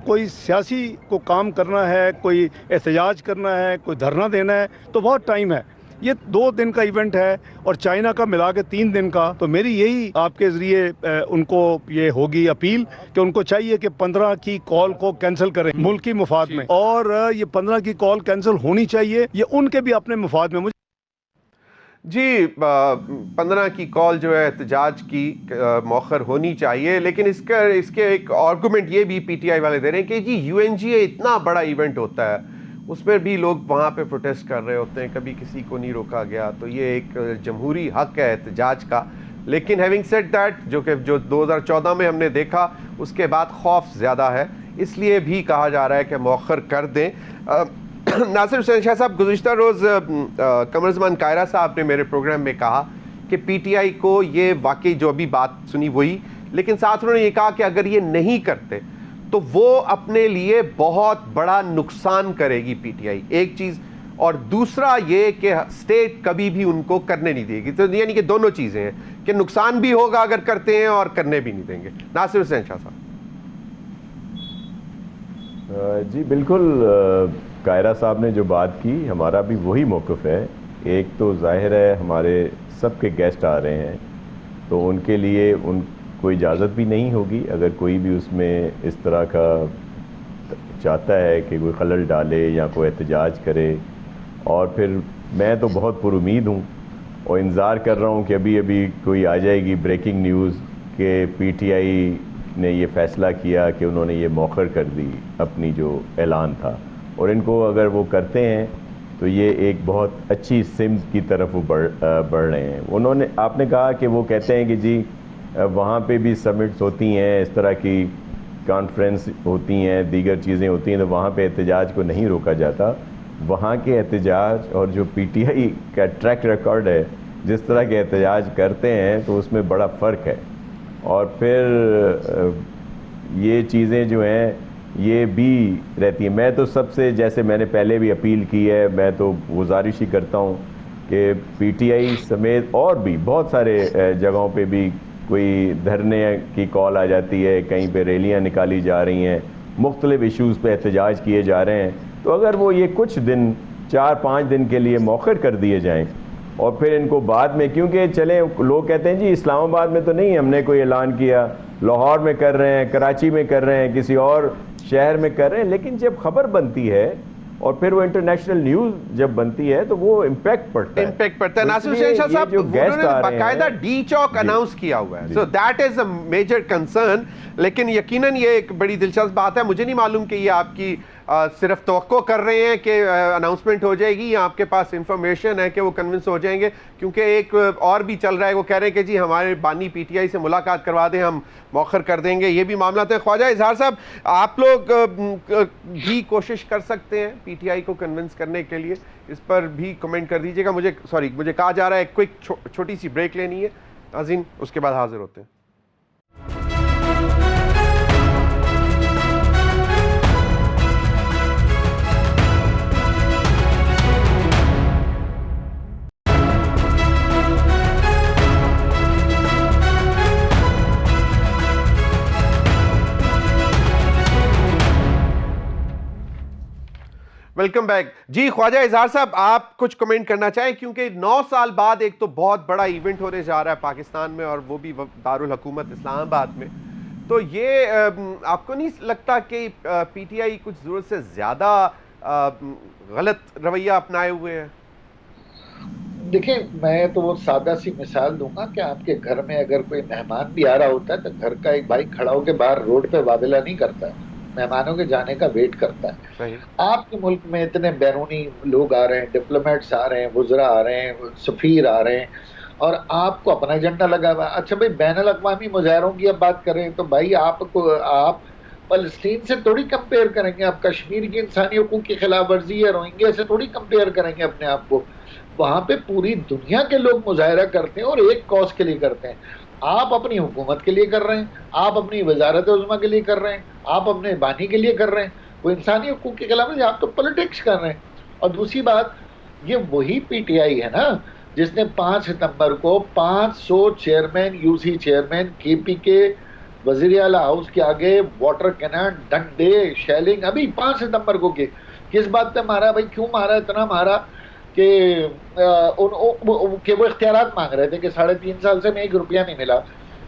کوئی سیاسی کو کام کرنا ہے, کوئی احتجاج کرنا ہے, کوئی دھرنا دینا ہے تو بہت ٹائم ہے. یہ 2 دن کا ایونٹ ہے اور چائنا کا ملا کے 3 دن کا. تو میری یہی آپ کے ذریعے ان کو یہ ہوگی اپیل کہ ان کو چاہیے کہ 15 کی کال کو کینسل کریں ملکی مفاد میں, اور یہ 15 کی کال کینسل ہونی چاہیے, یہ ان کے بھی اپنے مفاد میں. جی 15 کی کال جو ہے احتجاج کی مؤخر ہونی چاہیے, لیکن اس کے ایک آرگومنٹ یہ بھی پی ٹی آئی والے دے رہے ہیں کہ جی UNGA اتنا بڑا ایونٹ ہوتا ہے, اس میں بھی لوگ وہاں پہ پروٹیسٹ کر رہے ہوتے ہیں, کبھی کسی کو نہیں روکا گیا, تو یہ ایک جمہوری حق ہے احتجاج کا. لیکن ہیونگ سیڈ دیٹ, جو 2014 میں ہم نے دیکھا اس کے بعد خوف زیادہ ہے, اس لیے بھی کہا جا رہا ہے کہ مؤخر کر دیں. ناصر حسین شاہ صاحب, گزشتہ روز قمر زمان کائرہ صاحب نے میرے پروگرام میں کہا کہ پی ٹی آئی کو یہ واقعی جو ابھی بات سنی وہی, لیکن ساتھ انہوں نے یہ کہا کہ اگر یہ نہیں کرتے تو وہ اپنے لیے بہت بڑا نقصان کرے گی پی ٹی آئی, ایک چیز, اور دوسرا یہ کہ اسٹیٹ کبھی بھی ان کو کرنے نہیں دے گی. تو یعنی کہ دونوں چیزیں ہیں کہ نقصان بھی ہوگا اگر کرتے ہیں اور کرنے بھی نہیں دیں گے. ناصر حسین شاہ صاحب. جی بالکل, کائرہ صاحب نے جو بات کی ہمارا بھی وہی موقف ہے. ایک تو ظاہر ہے ہمارے سب کے گیسٹ آ رہے ہیں تو ان کے لیے ان کو اجازت بھی نہیں ہوگی اگر کوئی بھی اس میں اس طرح کا چاہتا ہے کہ کوئی خلل ڈالے یا کوئی احتجاج کرے. اور پھر میں تو بہت پر امید ہوں اور انتظار کر رہا ہوں کہ ابھی کوئی آ جائے گی بریکنگ نیوز کہ پی ٹی آئی نے یہ فیصلہ کیا کہ انہوں نے یہ مؤخر کر دی اپنی جو اعلان تھا, اور ان کو اگر وہ کرتے ہیں تو یہ ایک بہت اچھی سمت کی طرف وہ بڑھ رہے ہیں. انہوں نے, آپ نے کہا کہ وہ کہتے ہیں کہ جی وہاں پہ بھی سمٹس ہوتی ہیں, اس طرح کی کانفرنس ہوتی ہیں, دیگر چیزیں ہوتی ہیں, تو وہاں پہ احتجاج کو نہیں روکا جاتا. وہاں کے احتجاج اور جو پی ٹی آئی کا ٹریک ریکارڈ ہے, جس طرح کے احتجاج کرتے ہیں تو اس میں بڑا فرق ہے. اور پھر یہ چیزیں جو ہیں یہ بھی رہتی ہیں. میں تو سب سے, جیسے میں نے پہلے بھی اپیل کی ہے, میں تو گزارش ہی کرتا ہوں کہ پی ٹی آئی سمیت اور بھی بہت سارے جگہوں پہ بھی کوئی دھرنے کی کال آ جاتی ہے, کہیں پہ ریلیاں نکالی جا رہی ہیں, مختلف ایشوز پہ احتجاج کیے جا رہے ہیں, تو اگر وہ یہ کچھ دن 4-5 دن کے لیے مؤخر کر دیے جائیں اور پھر ان کو بعد میں, کیونکہ چلیں لوگ کہتے ہیں جی اسلام آباد میں تو نہیں ہم نے کوئی اعلان کیا, لاہور میں کر رہے ہیں, کراچی میں کر رہے ہیں, کسی اور شہر میں کر رہے ہیں, لیکن جب خبر بنتی ہے اور پھر وہ انٹرنیشنل نیوز جب بنتی ہے تو وہ امپیکٹ پڑتا ہے. ناصر حسین شاہ صاحب, انہوں نے باقاعدہ ڈی چوک اناؤنس کیا ہوا ہے, so that is a major concern. لیکن یقیناً یہ ایک بڑی دلچسپ بات ہے. مجھے نہیں معلوم کہ یہ آپ کی صرف توقع کر رہے ہیں کہ اناؤنسمنٹ ہو جائے گی, یا آپ کے پاس انفارمیشن ہے کہ وہ کنونس ہو جائیں گے, کیونکہ ایک اور بھی چل رہا ہے, وہ کہہ رہے ہیں کہ جی ہمارے بانی پی ٹی آئی سے ملاقات کروا دیں, ہم مؤخر کر دیں گے. یہ بھی معاملات ہیں. خواجہ اظہار صاحب, آپ لوگ بھی کوشش کر سکتے ہیں پی ٹی آئی کو کنونس کرنے کے لیے, اس پر بھی کمنٹ کر دیجیے گا. مجھے کہا جا رہا ہے کوئک چھوٹی سی بریک لینی ہے ناظرین, اس کے بعد حاضر ہوتے ہیں. Welcome back. جی خواجہ اظہار صاحب, آپ کچھ کمنٹ کرنا چاہیں, کیونکہ 9 سال بعد ایک تو بہت بڑا ایونٹ ہونے جا رہا ہے پاکستان میں, اور وہ بھی دارالحکومت اسلام آباد میں, تو یہ آپ کو نہیں لگتا کہ پی ٹی آئی کچھ ضرورت سے زیادہ غلط رویہ اپنائے ہوئے ہیں؟ دیکھیں, میں تو وہ سادہ سی مثال دوں گا کہ آپ کے گھر میں اگر کوئی مہمان بھی آ رہا ہوتا ہے تو گھر کا ایک بھائی کھڑا ہو کے باہر روڈ پہ واویلا نہیں کرتا ہے, مہمانوں کے جانے کا ویٹ کرتا ہے. آپ کے ملک میں اتنے بیرونی لوگ آ رہے ہیں, ڈپلومیٹس آ رہے ہیں, وزراء آ رہے ہیں, سفیر آ رہے ہیں, اور آپ کو اپنا ایجنڈا لگا ہوا ہے. اچھا بھائی, بین الاقوامی مظاہروں کی اب بات کریں تو بھائی آپ فلسطین سے تھوڑی کمپیئر کریں گے, آپ کشمیر کی انسانی حقوق کی خلاف ورزی ہے, روہنگیا سے تھوڑی کمپیئر کریں گے اپنے آپ کو. وہاں پہ پوری دنیا کے لوگ مظاہرہ کرتے ہیں اور ایک کاز کے لیے کرتے ہیں. آپ اپنی حکومت کے لیے کر رہے ہیں, آپ اپنی وزارت عظمیٰ کے لیے کر رہے ہیں, آپ اپنے بانی کے لیے کر رہے ہیں, وہ انسانی حقوق کے خلاف ہے, آپ تو پولیٹکس کر رہے ہیں. اور دوسری بات, یہ وہی پی ٹی آئی ہے نا جس نے 5 ستمبر کو 500 چیئرمین, یو سی چیئرمین, کے پی کے وزیر اعلیٰ ہاؤس کے آگے واٹر کینن, ڈنڈے, شیلنگ ابھی 5 ستمبر کو کی. کس بات پہ مارا بھائی؟ کیوں مارا؟ اتنا مارا کہ وہ اختیارات مانگ رہے تھے کہ 3.5 سال سے میں 1 روپیہ نہیں ملا.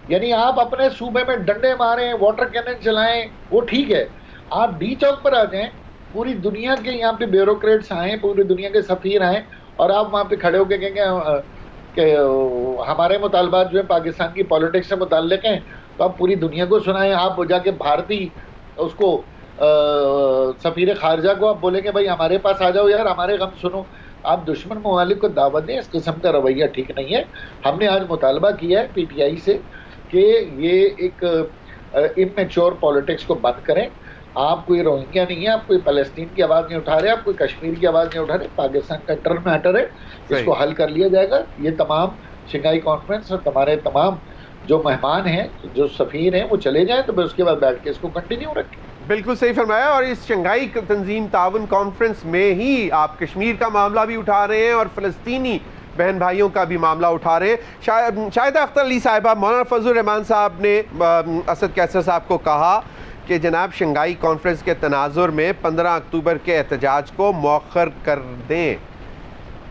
یعنی آپ اپنے صوبے میں ڈنڈے ماریں, واٹر کینن چلائیں, وہ ٹھیک ہے. آپ ڈی چوک پر آ جائیں, پوری دنیا کے یہاں پہ بیوروکریٹس آئیں, پوری دنیا کے سفیر آئیں, اور آپ وہاں پہ کھڑے ہو کے کہیں گے کہ ہمارے مطالبات جو ہیں پاکستان کی پالیٹکس سے متعلق ہیں, تو آپ پوری دنیا کو سنائیں. آپ جا کے بھارتی اس کو سفیر خارجہ کو آپ بولیں گے بھائی ہمارے پاس آ جاؤ یار, ہمارے غم سنو. آپ دشمن ممالک کو دعوت دیں, اس قسم کا رویہ ٹھیک نہیں ہے. ہم نے آج مطالبہ کیا ہے پی ٹی آئی سے کہ یہ ایک اممیچور پالیٹکس کو بند کریں. آپ کوئی روہنگیا نہیں ہے, آپ کوئی فلسطین کی آواز نہیں اٹھا رہے, آپ کوئی کشمیر کی آواز نہیں اٹھا رہے. پاکستان کا انٹرنل میٹر ہے, اس کو حل کر لیا جائے گا. یہ تمام شنگھائی کانفرنس اور تمہارے تمام جو مہمان ہیں, جو سفیر ہیں, وہ چلے جائیں, تو پھر اس کے بعد بیٹھ کے اس کو کنٹینیو رکھیں. بالکل صحیح فرمایا. اور اس شنگھائی تنظیم تعاون کانفرنس میں ہی آپ کشمیر کا معاملہ بھی اٹھا رہے ہیں اور فلسطینی بہن بھائیوں کا بھی معاملہ اٹھا رہے ہیں. شاہدہ اختر علی صاحبہ, مولانا فضل الرحمان صاحب نے اسد کیسر صاحب کو کہا کہ جناب شنگھائی کانفرنس کے تناظر میں 15 اکتوبر کے احتجاج کو مؤخر کر دیں.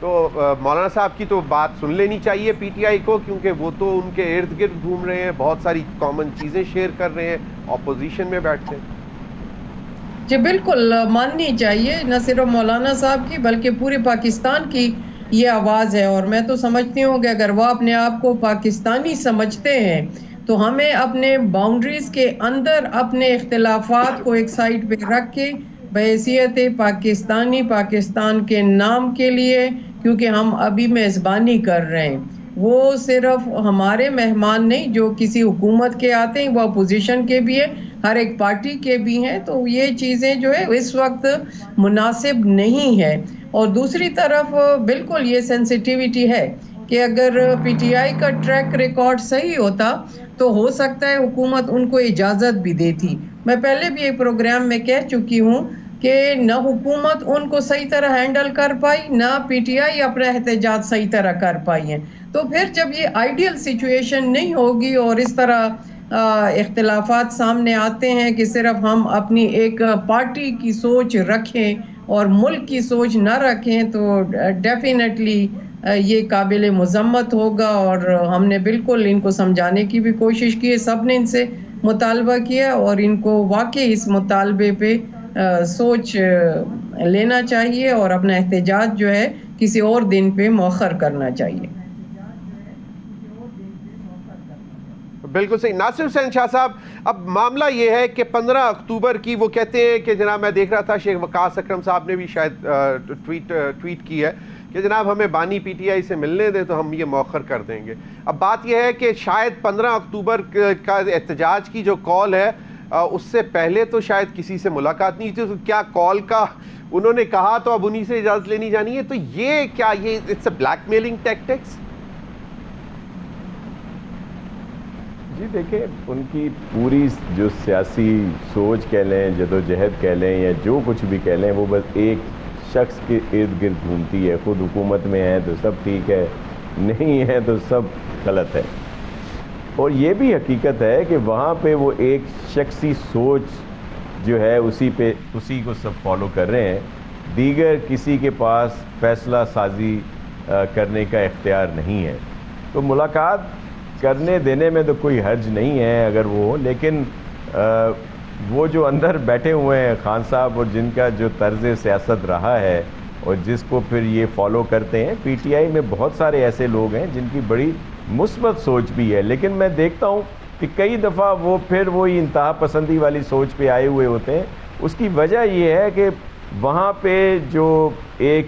تو مولانا صاحب کی تو بات سن لینی چاہیے پی ٹی آئی کو, کیونکہ وہ تو ان کے ارد گرد گھوم رہے ہیں, بہت ساری کامن چیزیں شیئر کر رہے ہیں, اپوزیشن میں بیٹھتے ہیں. جی بالکل ماننی چاہیے, نہ صرف مولانا صاحب کی بلکہ پورے پاکستان کی یہ آواز ہے. اور میں تو سمجھتی ہوں کہ اگر وہ اپنے آپ کو پاکستانی سمجھتے ہیں تو ہمیں اپنے باؤنڈریز کے اندر اپنے اختلافات کو ایک سائڈ پہ رکھ کے بحیثیت پاکستانی, پاکستان کے نام کے لیے, کیونکہ ہم ابھی میزبانی کر رہے ہیں, وہ صرف ہمارے مہمان نہیں جو کسی حکومت کے آتے ہیں, وہ اپوزیشن کے بھی ہیں, ہر ایک پارٹی کے بھی ہیں. تو یہ چیزیں جو ہے اس وقت مناسب نہیں ہے. اور دوسری طرف بالکل یہ سینسیٹیوٹی ہے کہ اگر پی ٹی آئی کا ٹریک ریکارڈ صحیح ہوتا تو ہو سکتا ہے حکومت ان کو اجازت بھی دیتی. میں پہلے بھی ایک پروگرام میں کہہ چکی ہوں کہ نہ حکومت ان کو صحیح طرح ہینڈل کر پائی, نہ پی ٹی آئی اپنا احتجاج صحیح طرح کر پائی ہیں. تو پھر جب یہ آئیڈیل سچویشن نہیں ہوگی اور اس طرح اختلافات سامنے آتے ہیں کہ صرف ہم اپنی ایک پارٹی کی سوچ رکھیں اور ملک کی سوچ نہ رکھیں, تو ڈیفینیٹلی یہ قابل مذمت ہوگا. اور ہم نے بالکل ان کو سمجھانے کی بھی کوشش کی ہے, سب نے ان سے مطالبہ کیا, اور ان کو واقعی اس مطالبے پہ سوچ لینا چاہیے اور اپنا احتجاج جو ہے کسی اور دن پہ مؤخر کرنا چاہیے. بالکل صحیح. ناصر حسین شاہ صاحب, اب معاملہ یہ ہے کہ 15 اکتوبر کی وہ کہتے ہیں کہ جناب, میں دیکھ رہا تھا شیخ وقاص اکرم صاحب نے بھی شاید ٹویٹ کی ہے کہ جناب ہمیں بانی پی ٹی آئی سے ملنے دیں تو ہم یہ مؤخر کر دیں گے. اب بات یہ ہے کہ شاید 15 اکتوبر کا احتجاج کی جو کال ہے اس سے پہلے تو شاید کسی سے ملاقات نہیں تھی, تو کیا کال کا انہوں نے کہا تو اب انہی سے اجازت لینی جانی ہے؟ تو یہ کیا, یہ it's a blackmailing tactics? جی دیکھیں, ان کی پوری جو سیاسی سوچ کہہ لیں, جدوجہد کہہ لیں, یا جو کچھ بھی کہہ لیں, وہ بس ایک شخص کے ارد گرد گھومتی ہے. خود حکومت میں ہے تو سب ٹھیک ہے, نہیں ہے تو سب غلط ہے. اور یہ بھی حقیقت ہے کہ وہاں پہ وہ ایک شخصی سوچ جو ہے اسی کو سب فالو کر رہے ہیں. دیگر کسی کے پاس فیصلہ سازی کرنے کا اختیار نہیں ہے. تو ملاقات کرنے دینے میں تو کوئی حرج نہیں ہے اگر وہ ہو, لیکن وہ جو اندر بیٹھے ہوئے ہیں خان صاحب, اور جن کا جو طرز سیاست رہا ہے اور جس کو پھر یہ فالو کرتے ہیں, پی ٹی آئی میں بہت سارے ایسے لوگ ہیں جن کی بڑی مثبت سوچ بھی ہے, لیکن میں دیکھتا ہوں کہ کئی دفعہ وہ پھر وہی انتہا پسندی والی سوچ پہ آئے ہوئے ہوتے ہیں. اس کی وجہ یہ ہے کہ وہاں پہ جو ایک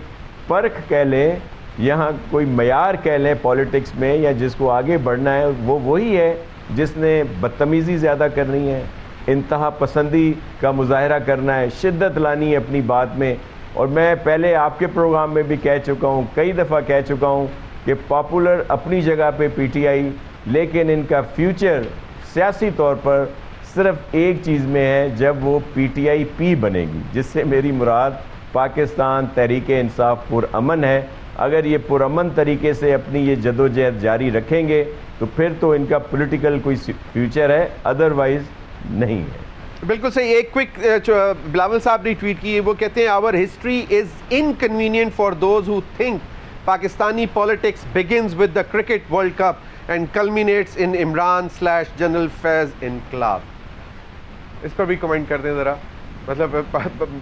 پرکھ کہہ لیں, یہاں کوئی معیار کہہ لیں پولیٹکس میں, یا جس کو آگے بڑھنا ہے, وہ وہی ہے جس نے بدتمیزی زیادہ کرنی ہے, انتہا پسندی کا مظاہرہ کرنا ہے, شدت لانی ہے اپنی بات میں, اور میں پہلے آپ کے پروگرام میں بھی کہہ چکا ہوں, کئی دفعہ کہہ چکا ہوں کہ پاپولر اپنی جگہ پہ پی ٹی آئی, لیکن ان کا فیوچر سیاسی طور پر صرف ایک چیز میں ہے, جب وہ پی ٹی آئی پی بنے گی, جس سے میری مراد پاکستان تحریک انصاف پرامن ہے. اگر یہ پرامن طریقے سے اپنی یہ جدوجہد جاری رکھیں گے تو پھر تو ان کا پولیٹیکل کوئی فیوچر ہے, ادروائز نہیں ہے. بالکل صحیح. ایک کوئک بلاول صاحب نے ٹویٹ کی, وہ کہتے ہیں our history is inconvenient for those who think Pakistani politics begins with the cricket world cup and culminates in Imran/General Faiz Inqilab. اس پر بھی کمنٹ کر دیں ذرا, مطلب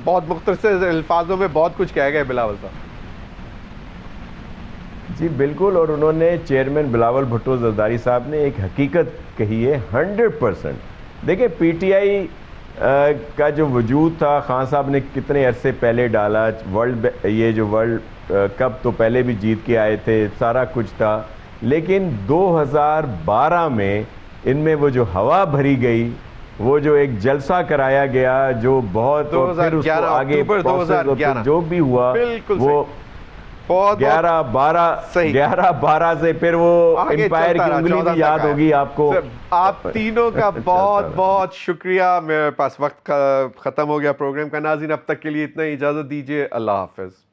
بہت مختصر الفاظوں میں بہت کچھ کہہ گئے بلاول صاحب. جی بالکل, اور انہوں نے چیئرمین بلاول بھٹو زرداری صاحب نے ایک حقیقت کہی ہے 100%. دیکھیں پی ٹی آئی کا جو وجود تھا, خان صاحب نے کتنے عرصے پہلے ڈالا, یہ جو ورلڈ کپ تو پہلے بھی جیت کے آئے تھے, سارا کچھ تھا, لیکن 2012 میں ان میں وہ جو ہوا بھری گئی, وہ جو ایک جلسہ کرایا گیا جو بہت, اور پھر اس کو آگے جو بھی ہوا وہ 11-12 سے پھر وہ امپائر کی انگلی بھی یاد ہوگی آپ کو. آپ تینوں کا بہت بہت شکریہ. میرے پاس وقت ختم ہو گیا پروگرام کا. ناظرین اب تک کے لیے اتنا ہی, اجازت دیجیے, اللہ حافظ.